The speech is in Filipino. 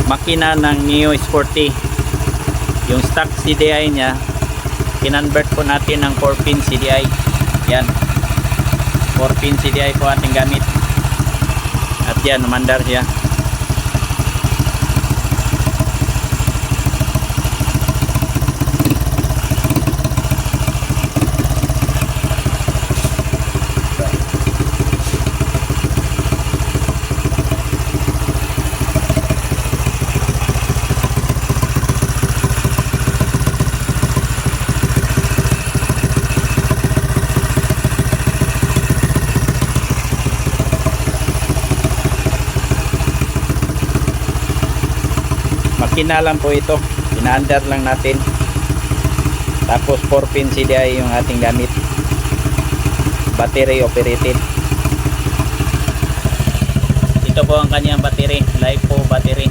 makina ng Mio Sporty. Yung stock CDI nya, kinonvert po natin ng 4-pin CDI. Yan, 4-pin CDI po ating gamit. At yan, umandar siya. Makina lang po ito, pinaandar lang natin. Tapos 4-pin CDI yung ating gamit, battery operated. Ito po ang kanyang battery, LiPo battery.